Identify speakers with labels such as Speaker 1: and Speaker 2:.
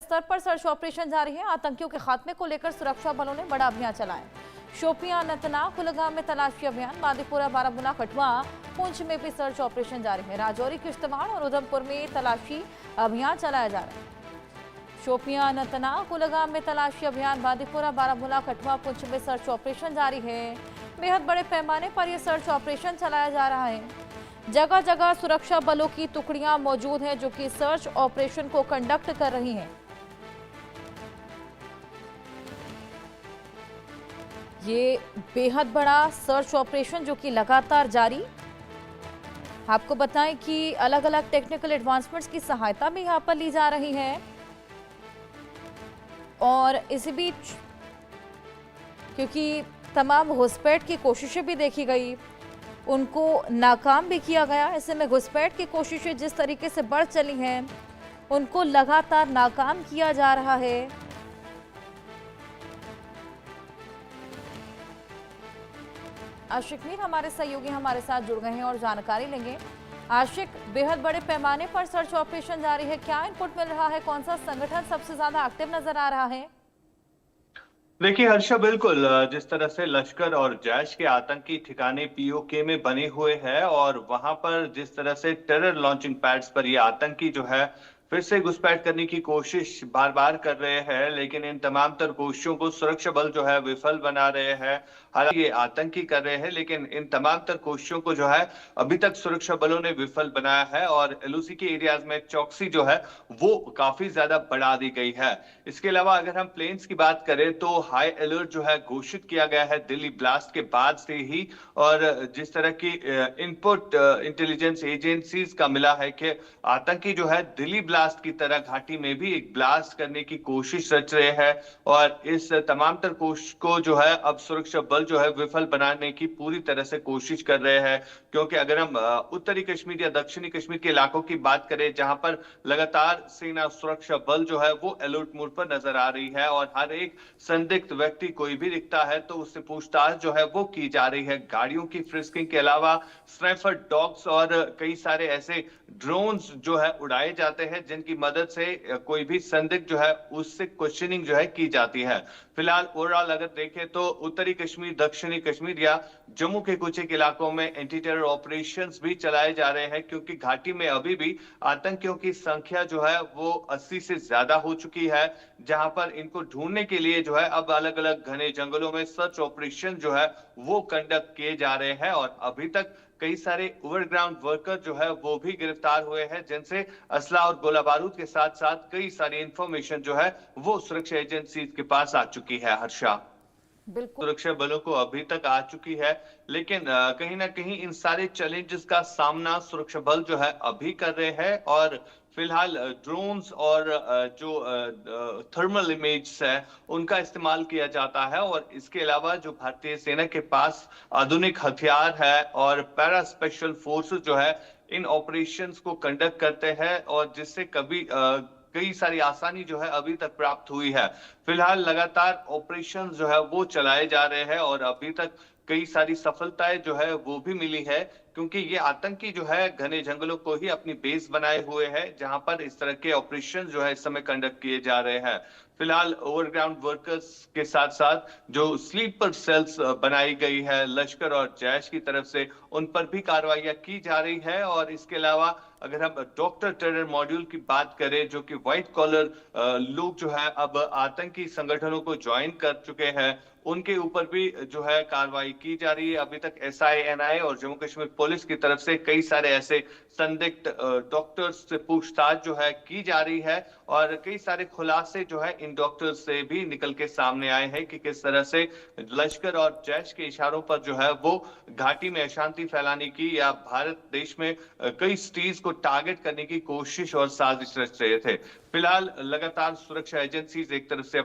Speaker 1: स्तर पर search operation जारी है। आतंकियों के खात्मे को लेकर सुरक्षा बलों ने बड़ा अभियान चलाया। शोपियां, अनंतनाग, कुलगाम में तलाशी अभियान, बांदीपुरा, बारामूला, कठुआ, पुंछ में भी सर्च ऑपरेशन जारी है। राजौरी, किश्तवाड़ और उधमपुर में तलाशी अभियान चलाया जा रहा है। शोपियां, अनंतनाग, कुलगाम में तलाशी अभियान, बांदीपुरा, बारामूला, कठुआ, पुंछ में सर्च ऑपरेशन जारी है। बेहद बड़े पैमाने पर यह सर्च ऑपरेशन चलाया जा रहा है। जगह जगह सुरक्षा बलों की टुकड़ियां मौजूद हैं जो कि सर्च ऑपरेशन को कंडक्ट कर रही हैं। ये बेहद बड़ा सर्च ऑपरेशन जो कि लगातार जारी। आपको बताएं कि अलग अलग टेक्निकल एडवांसमेंट्स की सहायता भी यहां पर ली जा रही है और इसी बीच क्योंकि तमाम घुसपैठ की कोशिशें भी देखी गई, उनको नाकाम भी किया गया। ऐसे में घुसपैठ की कोशिशें जिस तरीके से बढ़ चली हैं, उनको लगातार नाकाम किया जा रहा है। आशिक मीर हमारे सहयोगी हमारे साथ जुड़ गए हैं और जानकारी लेंगे। आशिक, बेहद बड़े पैमाने पर सर्च ऑपरेशन जारी है, क्या इनपुट मिल रहा है? कौन सा संगठन सबसे ज्यादा एक्टिव नजर आ रहा है?
Speaker 2: देखिए हर्षा, बिल्कुल जिस तरह से लश्कर और जैश के आतंकी ठिकाने पीओके में बने हुए हैं और वहां पर जिस तरह से टेरर लॉन्चिंग पैड्स पर ये आतंकी जो है फिर से घुसपैठ करने की कोशिश बार बार कर रहे हैं, लेकिन इन तमाम तर कोशिशों को सुरक्षा बल जो है विफल बना रहे हैं। हालांकि ये आतंकी कर रहे हैं, लेकिन इन तमाम तर कोशिशों को जो है अभी तक सुरक्षा बलों ने विफल बनाया है और एलओसी के एरियाज में चौकसी जो है वो काफी ज्यादा बढ़ा दी गई है। इसके अलावा अगर हम प्लेन्स की बात करें तो हाई अलर्ट जो है घोषित किया गया है दिल्ली ब्लास्ट के बाद से ही। और जिस तरह की इनपुट इंटेलिजेंस एजेंसीज का मिला है कि आतंकी जो है दिल्ली ब्लास्ट की तरह घाटी में भी एक ब्लास्ट करने की कोशिश रच रहे हैं और इस तमाम तर कोशिश को जो है अब सुरक्षा बल जो है विफल बनाने की पूरी तरह से कोशिश कर रहे हैं। क्योंकि अगर हम उत्तरी कश्मीर या दक्षिणी कश्मीर के इलाकों की बात करें जहां पर लगातार सेना सुरक्षा बल जो है वो अलर्ट मोड पर नजर आ रही है और हर एक संदिग्ध व्यक्ति कोई भी दिखता है तो उससे पूछताछ जो है वो की जा रही है। गाड़ियों की फ्रिस्किंग के अलावा स्नाइपर डॉग्स और कई सारे ऐसे ड्रोन्स जो है उड़ाए जाते हैं जिनकी मदद से कोई भी संदिग्ध जो है उससे क्वेश्चनिंग जो है की जाती है। फिलहाल ओवरऑल अगर देखें तो उत्तरी कश्मीर, दक्षिणी कश्मीर या जम्मू के कुछ एक इलाकों में एंटी टेरर ऑपरेशंस भी चलाए जा रहे हैं क्योंकि घाटी में अभी भी आतंकियों की संख्या जो है वो 80 से ज्यादा हो चुकी है, जहां पर इनको ढूंढने के लिए जो है अब अलग अलग घने जंगलों में सर्च ऑपरेशन जो है वो कंडक्ट किए जा रहे हैं और अभी तक कई सारे ओवरग्राउंड वर्कर जो है वो भी गिरफ्तार हुए हैं जिनसे असला और गोला बारूद के साथ साथ कई सारी इंफॉर्मेशन जो है वो सुरक्षा एजेंसी के पास आ चुकी है। हर्षा,
Speaker 1: बिल्कुल।
Speaker 2: सुरक्षा बलों को अभी तक आ चुकी है, लेकिन कहीं ना कहीं इन सारे चैलेंजेस का सामना सुरक्षा बल जो है अभी कर रहे हैं और फिलहाल ड्रोन्स और जो थर्मल इमेज है उनका इस्तेमाल किया जाता है और इसके अलावा जो भारतीय सेना के पास आधुनिक हथियार है और पैरा स्पेशल फोर्सेस जो है इन ऑपरेशंस को कंडक्ट करते हैं और जिससे कई सारी आसानी जो है अभी तक प्राप्त हुई है। फिलहाल लगातार ऑपरेशन जो है वो चलाए जा रहे हैं और अभी तक कई सारी सफलताएं जो है वो भी मिली है क्योंकि ये आतंकी जो है घने जंगलों को ही अपनी बेस बनाए हुए हैं जहां पर इस तरह के ऑपरेशन जो है इस समय कंडक्ट किए जा रहे हैं। फिलहाल ओवरग्राउंड वर्कर्स के साथ साथ जो स्लीपर सेल्स बनाई गई है लश्कर और जैश की तरफ से उन पर भी कार्रवाइयां की जा रही है और इसके अलावा अगर हम डॉक्टर टेरर मॉड्यूल की बात करें जो कि व्हाइट कॉलर लोग जो है अब आतंकी संगठनों को ज्वाइन कर चुके हैं उनके ऊपर भी जो है कार्रवाई की जा रही है। अभी तक SINI और जम्मू कश्मीर पुलिस की तरफ से कई सारे ऐसे संदिग्ध डॉक्टर्स से पूछताछ जो है की जा रही है और कई सारे खुलासे जो है इन डॉक्टर्स से भी निकल के सामने आए हैं कि किस तरह से लश्कर और जैश के इशारों पर जो है वो घाटी में अशांति फैलाने की या भारत देश में कई सिटीज को टारगेट करने की कोशिश और साजिश रच रहे थे। फिलहाल लगातार सुरक्षा एजेंसीज एक तरफ से